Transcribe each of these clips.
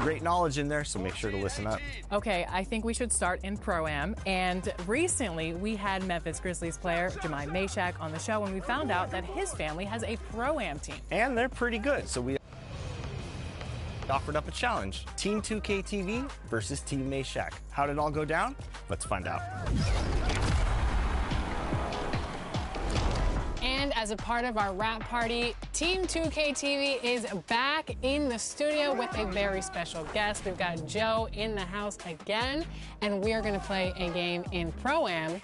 great knowledge in there, so make sure to listen up. Okay, I think we should start in Pro-Am. And recently, we had Memphis Grizzlies player Jemai Mashack on the show, and we found out that his family has a Pro-Am team. And they're pretty good, so we offered up a challenge. Team 2K TV versus Team Mashack. How did it all go down? Let's find out. And as a part of our wrap party, Team 2K TV is back in the studio with a very special guest. We've got Joe in the house again, and we are going to play a game in Pro-Am.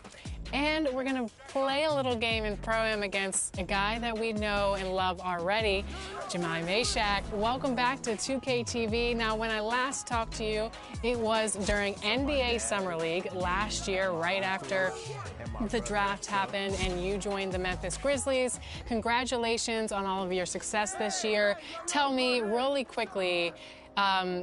And we're going to play a little game in Pro-Am against a guy that we know and love already, Jemai Mashack. Welcome back to 2K TV. Now, when I last talked to you, it was during NBA Summer League last year, right after the draft happened and you joined the Memphis Grizzlies. Congratulations on all of your success this year. Tell me really quickly,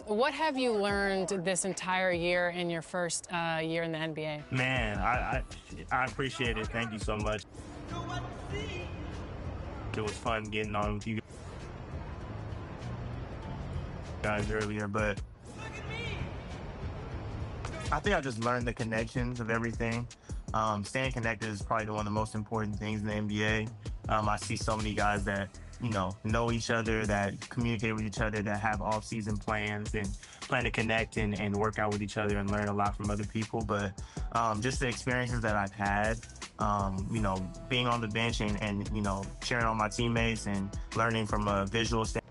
what have you learned this entire year in your first year in the NBA? Man, I appreciate it. Thank you so much. It was fun getting on with you guys earlier, but I think I just learned the connections of everything. Staying connected is probably one of the most important things in the NBA. I see so many guys that know each other, that communicate with each other, that have off-season plans and plan to connect and work out with each other and learn a lot from other people. But just the experiences that I've had, being on the bench and cheering on my teammates and learning from a visual standpoint.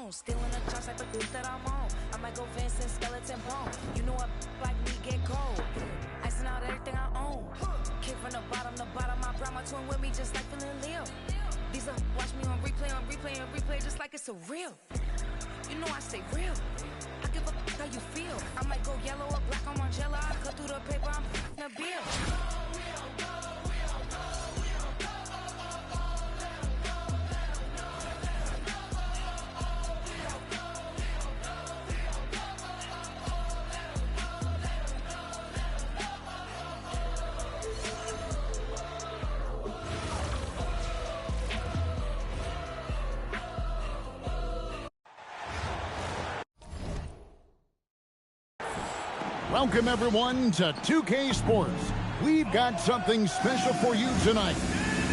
Still in the charts like the group that I'm on. I might go Vincent, skeleton bone. You know a like me get cold. Icing out everything I own. Kick from the bottom, I brought my twin with me just like feeling Leo. These up, watch me on replay, just like it's a real. You know I stay real. I give a how you feel. I might go yellow or black on Margiela. I cut through the paper, I'm the bill. Welcome, everyone, to 2K Sports. We've got something special for you tonight.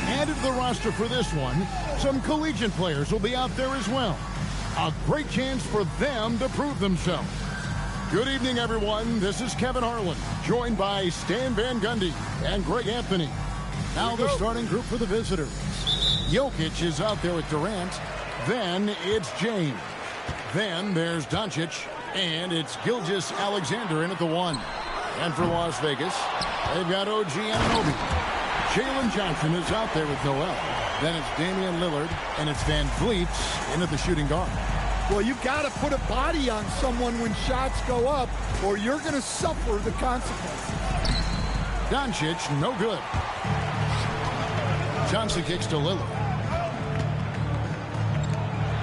Added to the roster for this one, some collegiate players will be out there as well. A great chance for them to prove themselves. Good evening, everyone. This is Kevin Harlan, joined by Stan Van Gundy and Greg Anthony. Now the starting group for the visitors. Jokic is out there with Durant. Then it's James. Then there's Doncic. And it's Gilgeous-Alexander in at the 1. And for Las Vegas, they've got OG Anunoby. Jalen Johnson is out there with Noel. Then it's Damian Lillard, and it's Van Vliet in at the shooting guard. Well, you've got to put a body on someone when shots go up, or you're going to suffer the consequences. Doncic, no good. Johnson kicks to Lillard.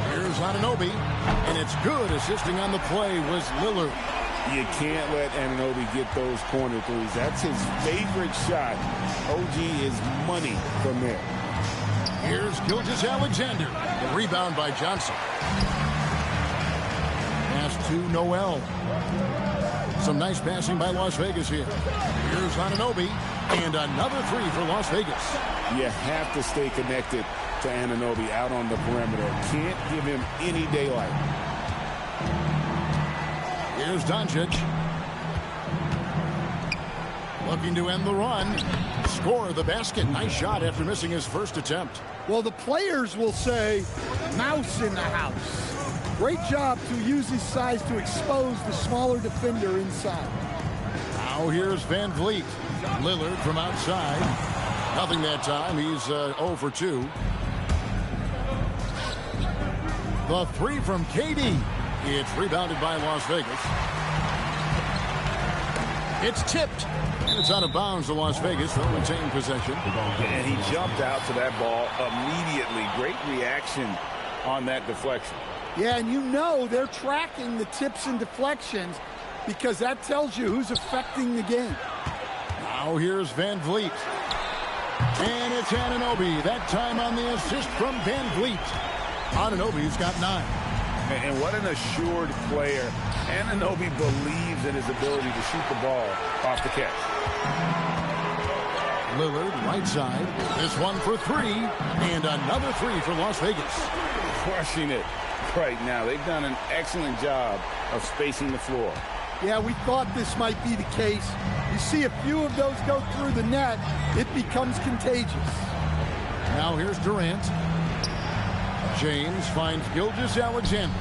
Here's Anunoby, and it's good. Assisting on the play was Lillard. You can't let Anunoby get those corner threes. That's his favorite shot. OG is money from there. Here's Gilgeous-Alexander. The rebound by Johnson. Pass to Noel. Some nice passing by Las Vegas here. Here's Anunoby, and another three for Las Vegas. You have to stay connected to Anunoby out on the perimeter. Can't give him any daylight. Here's Doncic. Looking to end the run. Score the basket. Nice shot after missing his first attempt. Well, the players will say, mouse in the house. Great job to use his size to expose the smaller defender inside. Now here's Van Vliet. Lillard from outside. Nothing that time. He's 0 for 2. The three from KD. It's rebounded by Las Vegas. It's tipped. And it's out of bounds to Las Vegas. They'll retain possession. And he jumped out to that ball immediately. Great reaction on that deflection. Yeah, and you know they're tracking the tips and deflections because that tells you who's affecting the game. Now here's Van Vliet. And it's Anunoby. That time on the assist from Van Vliet. Anunoby's got 9. And what an assured player. Anunoby believes in his ability to shoot the ball off the catch. Lillard, right side. This one for 3. And another 3 for Las Vegas. Crushing it right now. They've done an excellent job of spacing the floor. Yeah, we thought this might be the case. You see a few of those go through the net, it becomes contagious. Now here's Durant. James finds Gilgeous-Alexander.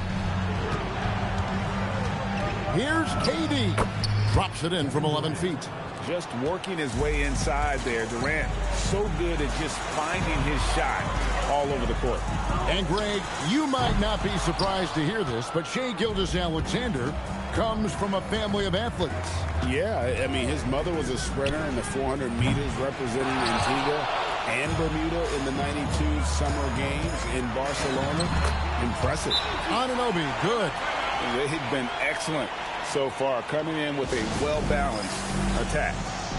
Here's KD. Drops it in from 11 feet. Just working his way inside there. Durant so good at just finding his shot all over the court. And Greg, you might not be surprised to hear this, but Shai Gilgeous-Alexander comes from a family of athletes. Yeah, I mean, his mother was a sprinter in the 400 meters representing Antigua and Bermuda in the 92 Summer Games in Barcelona. Impressive. Anunoby, good. They've been excellent so far, coming in with a well-balanced attack.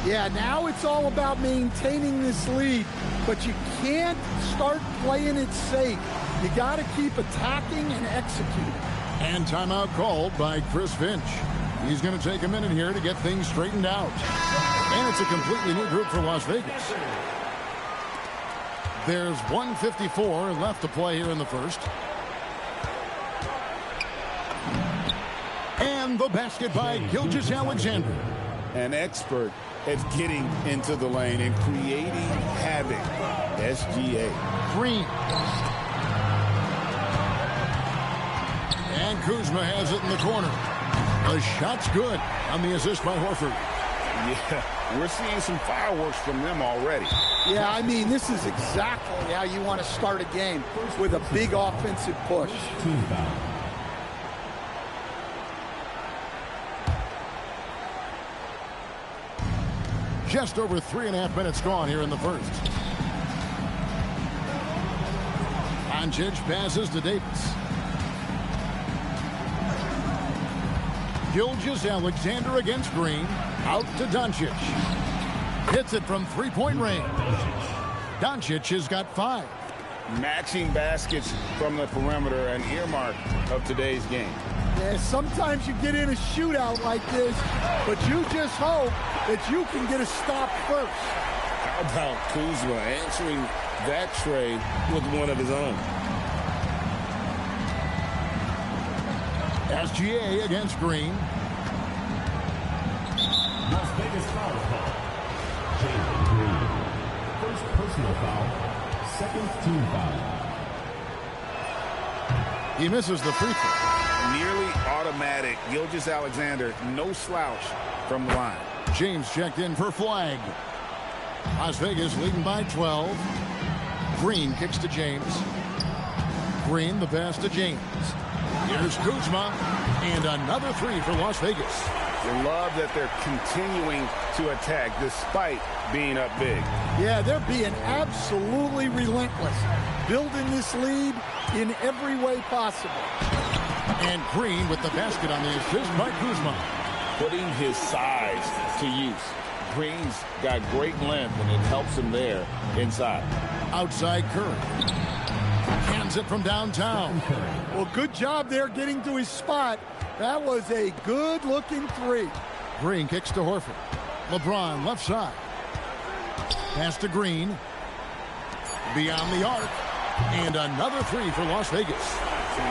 Yeah, now it's all about maintaining this lead, but you can't start playing it safe. You got to keep attacking and executing. And timeout called by Chris Finch. He's going to take a minute here to get things straightened out. And it's a completely new group for Las Vegas. There's 1:54 left to play here in the first. And the basket by Gilgeous-Alexander. An expert at getting into the lane and creating havoc. SGA. Green. And Kuzma has it in the corner. The shot's good on the assist by Horford. Yeah, we're seeing some fireworks from them already. Yeah, I mean, this is exactly how you want to start a game, with a big offensive push. Just over 3.5 minutes gone here in the first. Doncic passes to Davis. Gilgeous-Alexander against Green. Out to Doncic. Hits it from three-point range. Doncic has got 5. Matching baskets from the perimeter, an earmark of today's game. Yeah, sometimes you get in a shootout like this, but you just hope that you can get a stop first. How about Kuzma answering that trade with one of his own? SGA against Green. Las Vegas foul call. Jalen Green. First personal foul. Second team foul. He misses the free throw. Nearly automatic. Gilgeous-Alexander, no slouch from the line. James checked in for flag. Las Vegas leading by 12. Green kicks to James. Green the pass to James. Here's Kuzma. And another 3 for Las Vegas. They love that they're continuing to attack despite being up big. Yeah, they're being absolutely relentless. Building this lead in every way possible. And Green with the basket on the assist by Kuzma. Putting his size to use. Green's got great length, and it helps him there inside. Outside Curry. Hands it from downtown. Well, good job there getting to his spot. That was a good-looking 3. Green kicks to Horford. LeBron left side. Pass to Green. Beyond the arc. And another 3 for Las Vegas.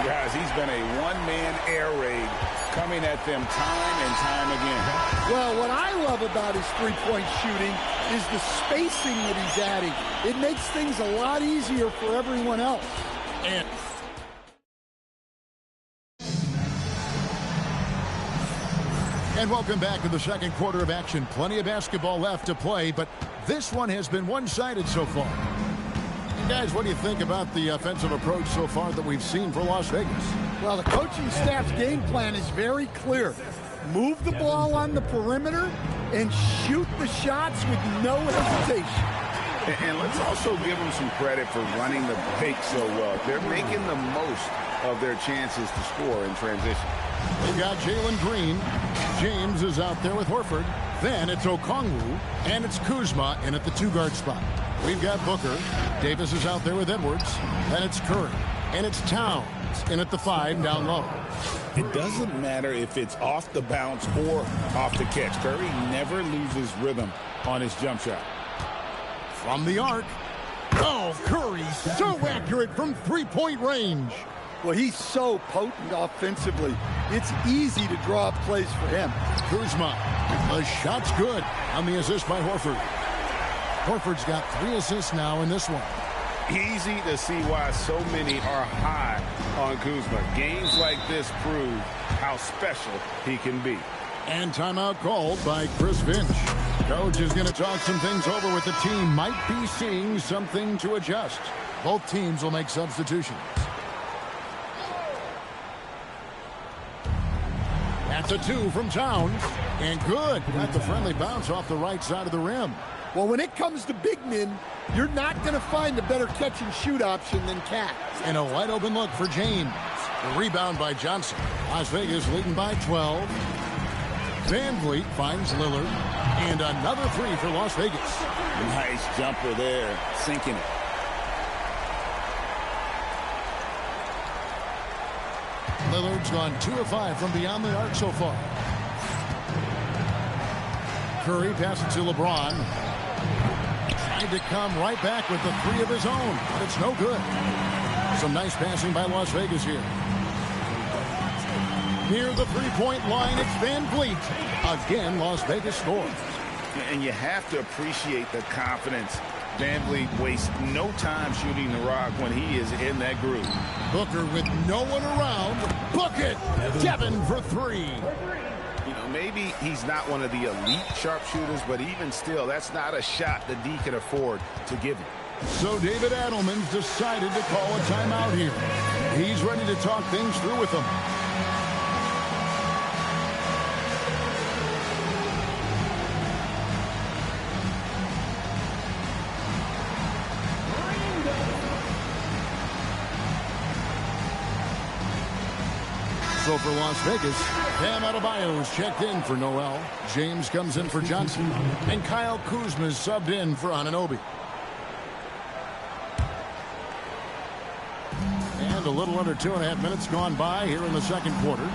Guys, he's been a one-man air raid coming at them time and time again. Well, what I love about his three-point shooting is the spacing that he's adding. It makes things a lot easier for everyone else. And And welcome back to the second quarter of action. Plenty of basketball left to play, but this one has been one-sided so far. Guys, what do you think about the offensive approach so far that we've seen for Las Vegas? Well, the coaching staff's game plan is very clear. Move the ball on the perimeter and shoot the shots with no hesitation. And let's also give them some credit for running the pick so well. They're making the most of their chances to score in transition. We've got Jalen Green. James is out there with Horford. Then it's Okongwu, and it's Kuzma in at the 2-guard spot. We've got Booker. Davis is out there with Edwards. Then it's Curry. And it's Towns in at the 5 down low. It doesn't matter if it's off the bounce or off the catch. Curry never loses rhythm on his jump shot. From the arc. Oh, Curry so accurate from three-point range. Well, he's so potent offensively. It's easy to draw up plays for him. Kuzma. The shot's good on the assist by Horford. Horford's got 3 assists now in this one. Easy to see why so many are high on Kuzma. Games like this prove how special he can be. And timeout called by Chris Finch. Coach is going to talk some things over with the team. Might be seeing something to adjust. Both teams will make substitutions. That's a 2 from Towns. And good. Got the friendly bounce off the right side of the rim. Well, when it comes to big men, you're not going to find a better catch-and-shoot option than Cat. And a wide-open look for James. The rebound by Johnson. Las Vegas leading by 12. Van Vliet finds Lillard. And another 3 for Las Vegas. Nice jumper there, sinking it. Lillard's gone 2 of 5 from beyond the arc so far. Curry passes to LeBron. Tried to come right back with the 3 of his own, but it's no good. Some nice passing by Las Vegas here. Near the 3-point line, it's Van Vliet. Again, Las Vegas scores. And you have to appreciate the confidence. Van Vliet wastes no time shooting the rock when he is in that groove. Booker with no one around. Book it! Kevin for 3. You know, maybe he's not one of the elite sharpshooters, but even still, that's not a shot that D can afford to give him. So David Adelman's decided to call a timeout here. He's ready to talk things through with them. So for Las Vegas, Bam Adebayo's checked in for Noel. James comes in for Johnson. And Kyle Kuzma's subbed in for Anunoby. And a little under 2.5 minutes gone by here in the second quarter.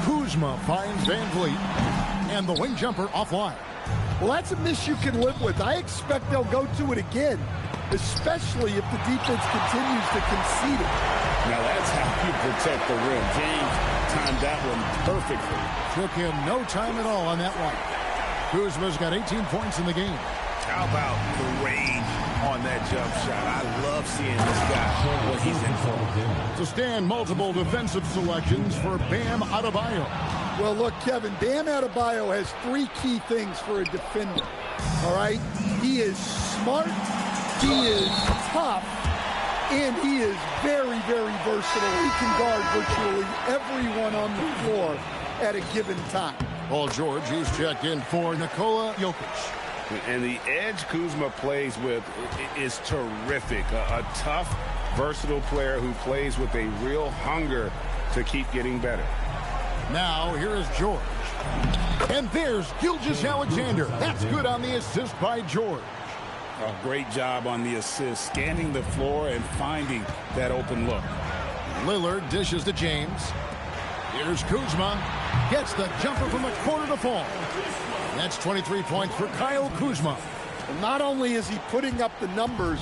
Kuzma finds Van Vliet. And the wing jumper offline. Well, that's a miss you can live with. I expect they'll go to it again, especially if the defense continues to concede it. Now that's how you protect the rim. James timed that one perfectly. Took him no time at all on that one. Kuzma's got 18 points in the game. How about the range on that jump shot? I love seeing this guy, what he's in for. To stand multiple defensive selections for Bam Adebayo. Well, look, Kevin, Bam Adebayo has 3 key things for a defender. All right? He is smart, he is tough, and he is very, very versatile. He can guard virtually everyone on the floor at a given time. Paul George, he's checked in for Nikola Jokic. And the edge Kuzma plays with is terrific. A tough, versatile player who plays with a real hunger to keep getting better. Now, here is George. And there's Gilgeous-Alexander. That's good on the assist by George. A great job on the assist, scanning the floor and finding that open look. Lillard dishes to James. Here's Kuzma. Gets the jumper from the corner to fall. That's 23 points for Kyle Kuzma. And not only is he putting up the numbers,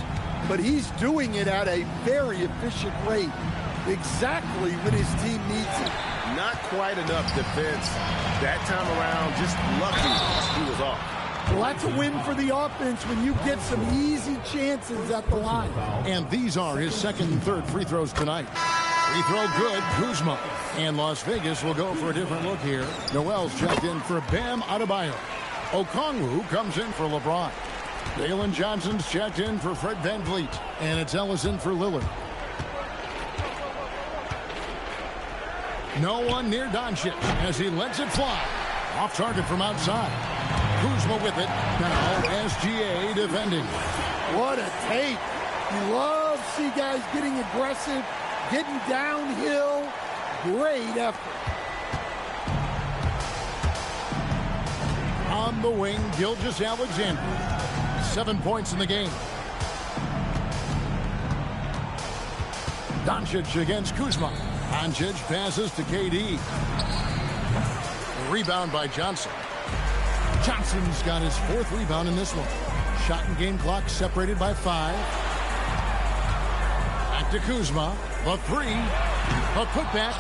but he's doing it at a very efficient rate. Exactly when his team needs it. Not quite enough defense that time around. Just lucky he was off. Well, that's a win for the offense when you get some easy chances at the line. And these are his second and third free throws tonight. Free throw good, Kuzma. And Las Vegas will go for a different look here. Noel's checked in for Bam Adebayo. Okongwu comes in for LeBron. Dalen Johnson's checked in for Fred VanVleet. And it's Ellison for Lillard. No one near Doncic as he lets it fly. Off target from outside. Kuzma with it. Now SGA defending. What a take. You love to see guys getting aggressive, getting downhill. Great effort. On the wing, Gilgeous-Alexander. 7 points in the game. Doncic against Kuzma. Doncic passes to KD. Rebound by Johnson. Johnson's got his 4th rebound in this one. Shot and game clock separated by 5. Back to Kuzma. The 3. A putback.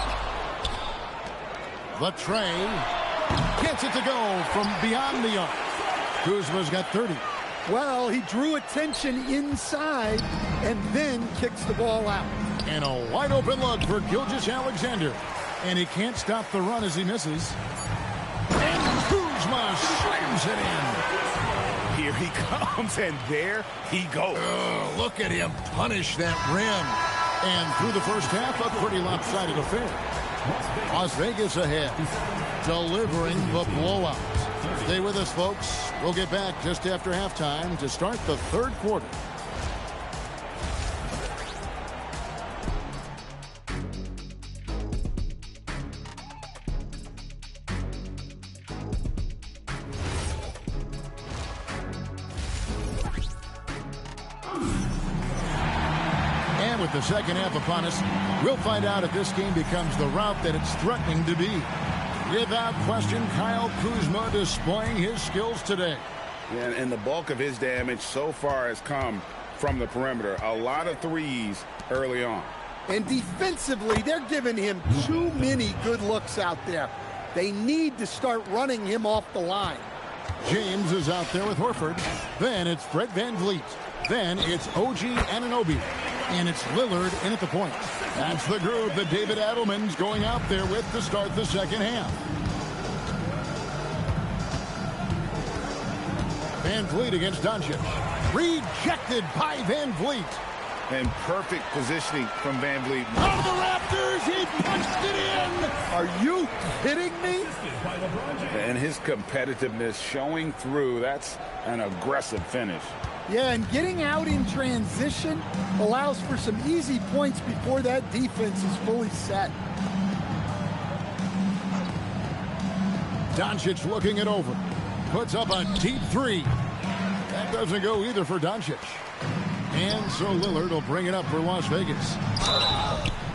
The tray. Gets it to go from beyond the arc. Kuzma's got 30. Well, he drew attention inside and then kicks the ball out. And a wide open look for Gilgeous-Alexander. And he can't stop the run as he misses. And Kuzma slams it in. Here he comes, and there he goes. Look at him punish that rim. And through the first half, a pretty lopsided affair. Las Vegas ahead, delivering the blowout. Stay with us, folks. We'll get back just after halftime to start the 3rd quarter. With the second half upon us, we'll find out if this game becomes the route that it's threatening to be. Without question, Kyle Kuzma displaying his skills today. Yeah, and the bulk of his damage so far has come from the perimeter. A lot of threes early on. And defensively, they're giving him too many good looks out there. They need to start running him off the line. James is out there with Horford. Then it's Fred VanVleet. Then it's OG Anunoby. And it's Lillard in at the point. That's the group that David Adelman's going out there with to start the second half. VanVleet against Doncic. Rejected by VanVleet. And perfect positioning from VanVleet. Out of the rafters, he punched it in. Are you kidding me? And his competitiveness showing through. That's an aggressive finish. Yeah, and getting out in transition allows for some easy points before that defense is fully set. Doncic looking it over. Puts up a deep 3. That doesn't go either for Doncic. And so Lillard will bring it up for Las Vegas.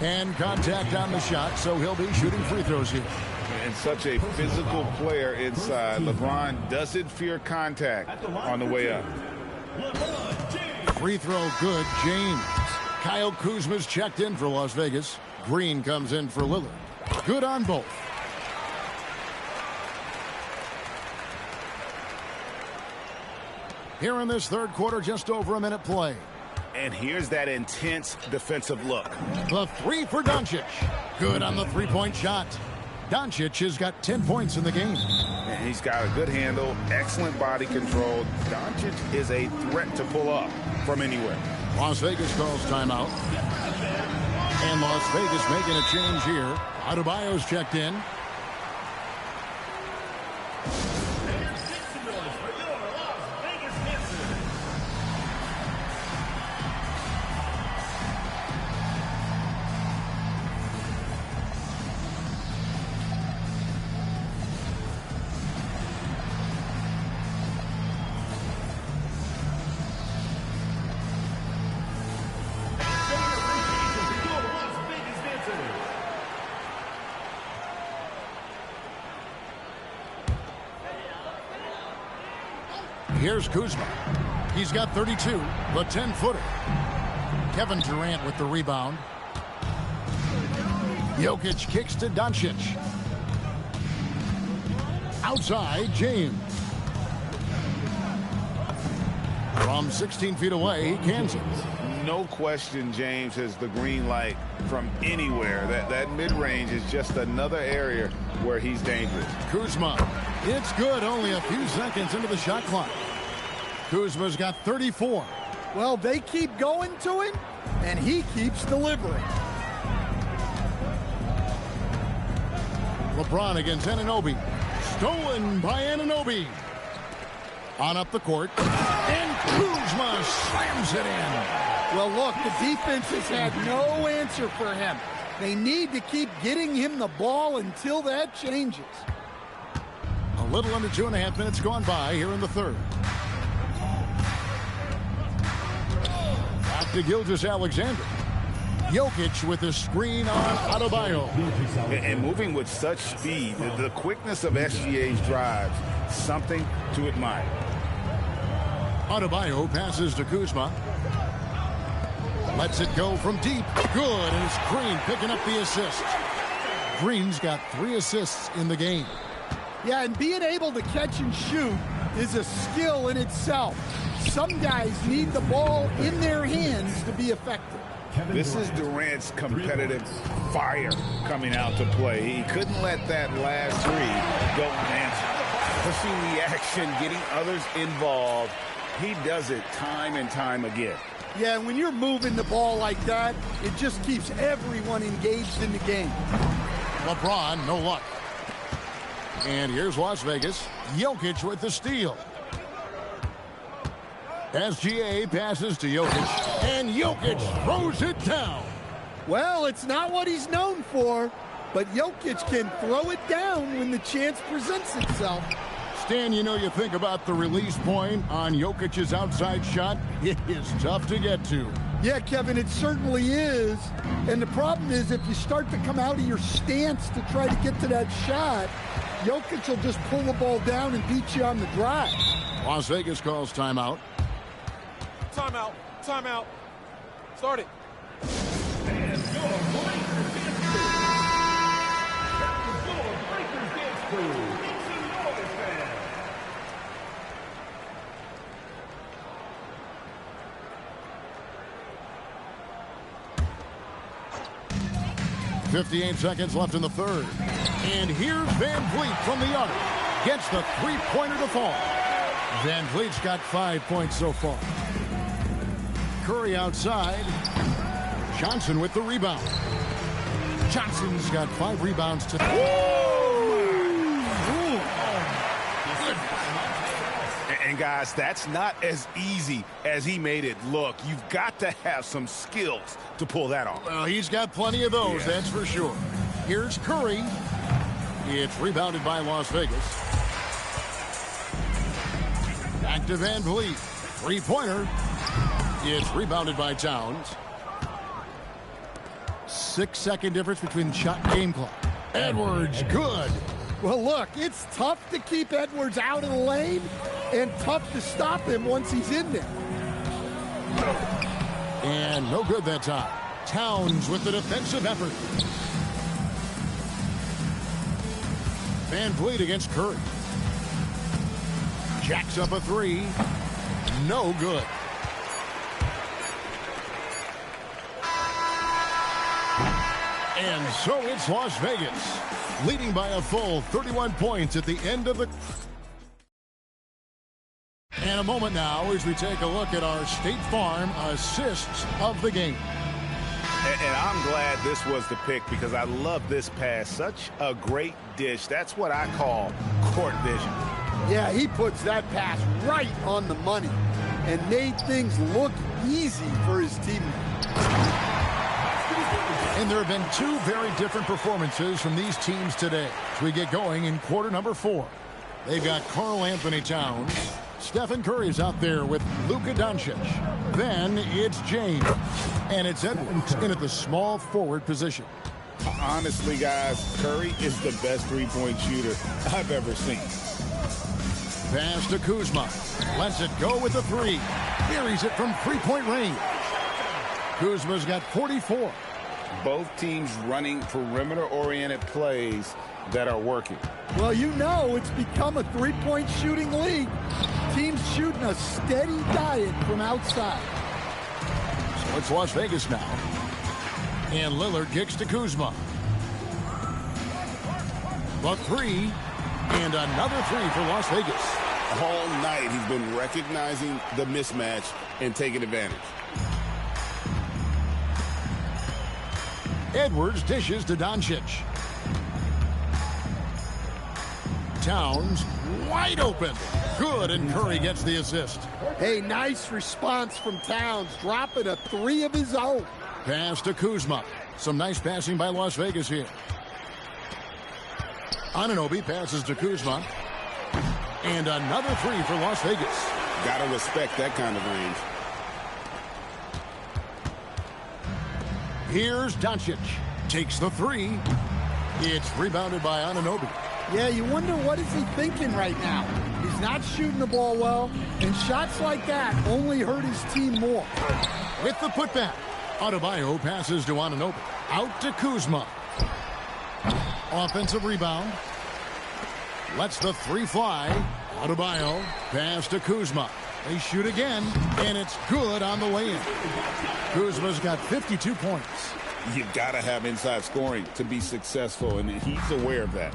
And contact on the shot, so he'll be shooting free throws here. And such a physical player inside. LeBron doesn't fear contact on the way up. Free throw good, James. Kyle Kuzma's checked in for Las Vegas. Green comes in for Lillard. Good on both. Here in this 3rd quarter, just over a minute play. And here's that intense defensive look. The 3 for Doncic. Good on the 3-point shot. Doncic has got 10 points in the game. And he's got a good handle, excellent body control. Doncic is a threat to pull up from anywhere. Las Vegas calls timeout. And Las Vegas making a change here. Adebayo's checked in. Here's Kuzma. He's got 32, the 10-footer. Kevin Durant with the rebound. Jokic kicks to Doncic. Outside, James. From 16 feet away, he cans it. no question James has the green light from anywhere. That mid-range is just another area where he's dangerous. Kuzma, it's good, only a few seconds into the shot clock. Kuzma's got 34. Well, they keep going to him, and he keeps delivering. LeBron against Anunoby. Stolen by Anunoby. On up the court, and Kuzma slams it in. Well, look, the defense has had no answer for him. They need to keep getting him the ball until that changes. A little under 2.5 minutes gone by here in the third. Back to Gilgeous-Alexander. Jokic with the screen on Adebayo. And moving with such speed, the quickness of SGA's drives, something to admire. Adebayo passes to Kuzma. Lets it go from deep. Good, and it's Green picking up the assist. Green's got 3 assists in the game. Yeah, and being able to catch and shoot is a skill in itself. Some guys need the ball in their hands to be effective. This is Durant's competitive fire coming out to play. He couldn't let that last three go unanswered. Pushing the action, getting others involved. He does it time and time again. Yeah, when you're moving the ball like that, it just keeps everyone engaged in the game. LeBron, no luck. And here's Las Vegas. Jokic with the steal. SGA passes to Jokic, and Jokic throws it down. Well, it's not what he's known for, but Jokic can throw it down when the chance presents itself. Stan, you think about the release point on Jokic's outside shot. It is tough to get to. Yeah, Kevin, it certainly is. And the problem is if you start to come out of your stance to try to get to that shot, Jokic will just pull the ball down and beat you on the drive. Las Vegas calls timeout. Timeout. Timeout. Start it. And your Lakers dance crew. Your Lakers dance crew. Make some noise, fans. .58 seconds left in the third. And here's Van Vliet from the arc. Gets the three-pointer to fall. Van Vliet's got 5 points so far. Curry outside. Johnson with the rebound. Johnson's got 5 rebounds to... And guys, that's not as easy as he made it look. You've got to have some skills to pull that off. Well, he's got plenty of those, that's for sure. Here's Curry. It's rebounded by Las Vegas. Back to Van Vliet. Three-pointer. It's rebounded by Towns. 6-second difference between shot and game clock. Edwards, good. Well, look, it's tough to keep Edwards out of the lane and tough to stop him once he's in there. And no good that time. Towns with the defensive effort. Van Vliet against Curry. Jacks up a three. No good. And so it's Las Vegas, leading by a full 31 points at the end of the... And a moment now as we take a look at our State Farm assists of the game. And I'm glad this was the pick because I love this pass. Such a great dish. That's what I call court vision. Yeah, he puts that pass right on the money and made things look easy for his teammates. And there have been 2 very different performances from these teams today as we get going in quarter number 4. They've got Karl-Anthony Towns. Stephen Curry's out there with Luka Doncic. Then it's James. And it's Edwards in at the small forward position. Honestly, guys, Curry is the best three-point shooter I've ever seen. Pass to Kuzma. Lets it go with the 3. Buries it from three-point range. Kuzma's got 44. Both teams running perimeter-oriented plays that are working. Well, it's become a three-point shooting league. Teams shooting a steady diet from outside. It's Las Vegas now. And Lillard kicks to Kuzma. The three. And another three for Las Vegas. All night he's been recognizing the mismatch and taking advantage. Edwards dishes to Doncic. Towns wide open. Good, and Curry gets the assist. Hey, nice response from Towns, dropping a three of his own. Pass to Kuzma. Some nice passing by Las Vegas here. Anunoby passes to Kuzma. And another three for Las Vegas. Gotta respect that kind of range. Here's Doncic. Takes the three. It's rebounded by Anunoby. Yeah, you wonder what is he thinking right now. He's not shooting the ball well, and shots like that only hurt his team more. With the putback, Adebayo passes to Anunoby. Out to Kuzma. Offensive rebound. Lets the three fly. Adebayo pass to Kuzma. They shoot again, and it's good on the way in. Kuzma's got 52 points. You've got to have inside scoring to be successful, and he's aware of that.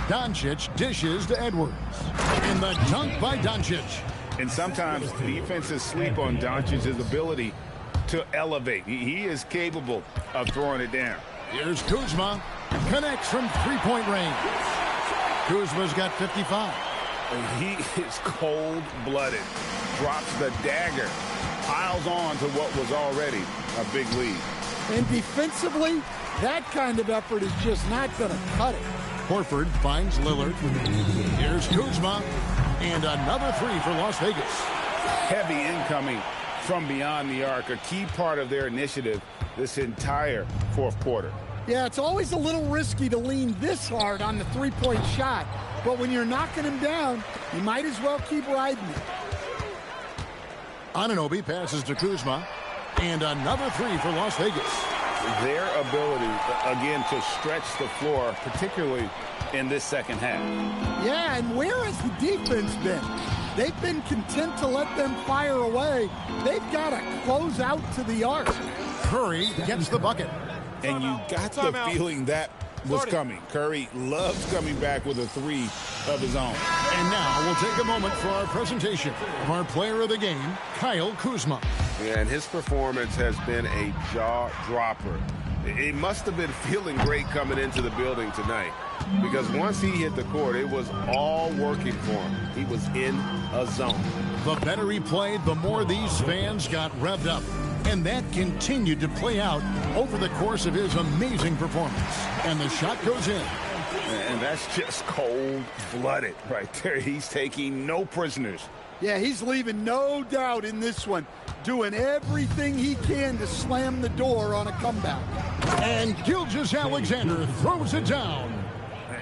Doncic dishes to Edwards. And the dunk by Doncic. And sometimes defenses sleep on Doncic's ability to elevate. He is capable of throwing it down. Here's Kuzma. Connects from three-point range. Kuzma's got 55. And he is cold-blooded. Drops the dagger. Piles on to what was already a big lead. And defensively, that kind of effort is just not going to cut it. Horford finds Lillard. Here's Kuzma. And another three for Las Vegas. Heavy incoming from beyond the arc. A key part of their initiative this entire fourth quarter. Yeah, it's always a little risky to lean this hard on the three-point shot. But when you're knocking him down, you might as well keep riding it. Anunoby passes to Kuzma. And another three for Las Vegas. Their ability, again, to stretch the floor, particularly in this second half. Yeah, and where has the defense been? They've been content to let them fire away. They've got to close out to the arc. Curry gets the bucket. And you got the feeling that was coming. Curry loves coming back with a three of his own. And now we'll take a moment for our presentation of our player of the game, Kyle Kuzma. And his performance has been a jaw-dropper. He must have been feeling great coming into the building tonight, because once he hit the court, it was all working for him. He was in a zone. The better he played, the more these fans got revved up. And that continued to play out over the course of his amazing performance. And the shot goes in. And that's just cold-blooded right there. He's taking no prisoners. Yeah, he's leaving no doubt in this one. Doing everything he can to slam the door on a comeback. And Gilgeous-Alexander throws it down.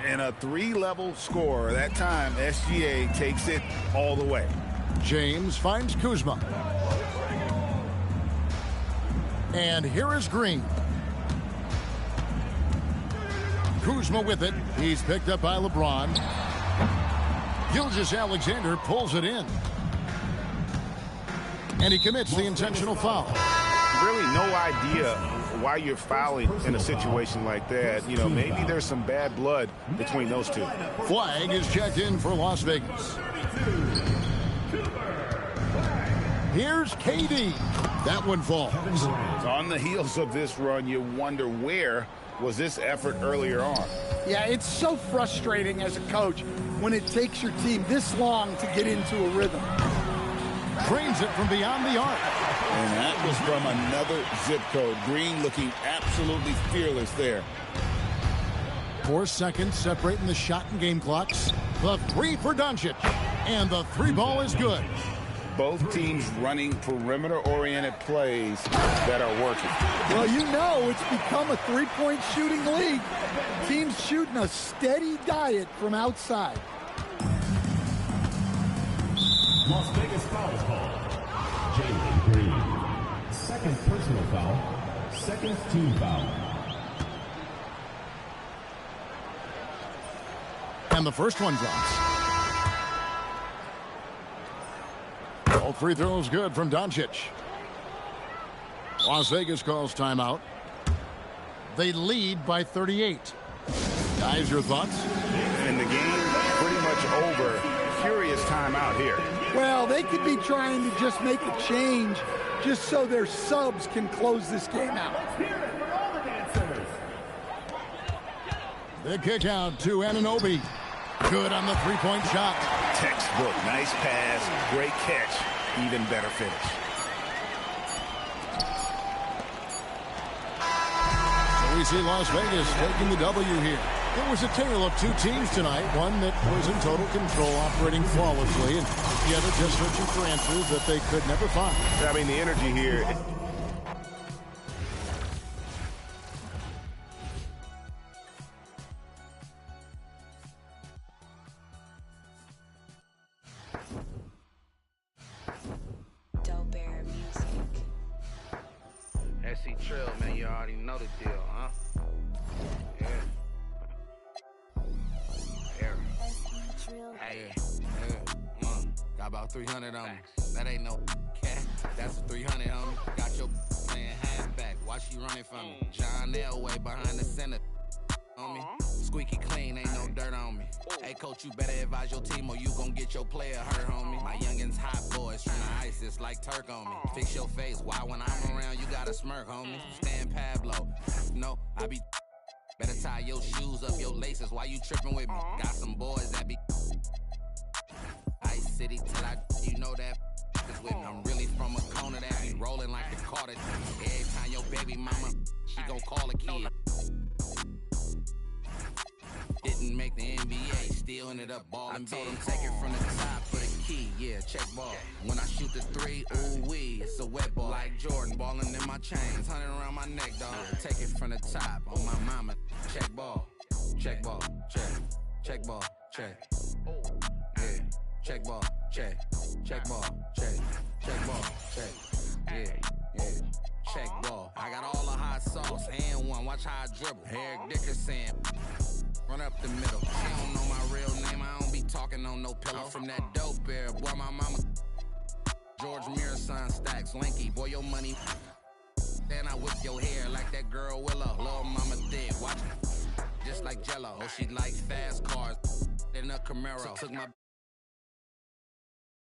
And a three-level score. That time, SGA takes it all the way. James finds Kuzma. And here is Green. Kuzma with it. He's picked up by LeBron. Gilgeous-Alexander pulls it in. And he commits the intentional foul. Really no idea why you're fouling in a situation like that. You know, maybe there's some bad blood between those two. Flag is checked in for Las Vegas. Here's KD. That one falls. On the heels of this run, you wonder where was this effort earlier on. Yeah, it's so frustrating as a coach when it takes your team this long to get into a rhythm. Drains it from beyond the arc. And that was from another zip code. Green looking absolutely fearless there. 4 seconds separating the shot and game clocks. The three for Doncic. And the three ball is good. Both teams running perimeter-oriented plays that are working. Well, you know it's become a three-point shooting league. Teams shooting a steady diet from outside. Las Vegas foul call. Jalen Green. Second personal foul. Second team foul. And the first one drops. All free throws good from Doncic. Las Vegas calls timeout. They lead by 38. Guys, your thoughts? And the game pretty much over. Curious timeout here. Well, they could be trying to just make a change just so their subs can close this game out. The kick out to Anunoby. Good on the three-point shot. Textbook. Nice pass. Great catch. Even better finish. So we see Las Vegas taking the W here. It was a tale of two teams tonight. One that was in total control, operating flawlessly, and the other just searching for answers that they could never find. I mean, the energy here. Dope Bear Music. SC Trail, man, you already know the deal, huh? Yeah. Hey, got about 300 on me. That ain't no cat. That's a 300 on me. Got your playing halfback. Why she running from me? John Elway behind the center on me. Squeaky clean, ain't no dirt on me. Hey, coach, you better advise your team or you gon' get your player hurt, homie. My youngins hot boys tryna ice this like Turk on me. Fix your face. Why when I'm around you gotta smirk, homie? Stan Pablo. No, I be... Better tie your shoes up, your laces. Why you tripping with me? Got some boys that be Ice City till you know that is with me. I'm really from a corner that be rolling like the Carter. Every time your baby mama, she gon' call a kid. Didn't make the NBA, still ended up balling big. I told him take it from the top for the key, yeah, check ball. When I shoot the three, ooh wee, it's a wet ball. Like Jordan, balling in my chains, 100 around my neck, dog. Take it from the top, on my mama, check ball, check, check ball, check. Yeah, check ball, check ball, check ball, check. Yeah. Check ball. I got all the hot sauce and one. Watch how I dribble. Eric Dickerson. Run up the middle. She don't know my real name. I don't be talking on no pillow. From that dope bear. Boy, my mama. George Muir son stacks. Lanky. Boy, your money. Then I whip your hair like that girl Willow. Little mama thick. Watch. Just like Jello. Oh, she like fast cars. In a Camaro. So took my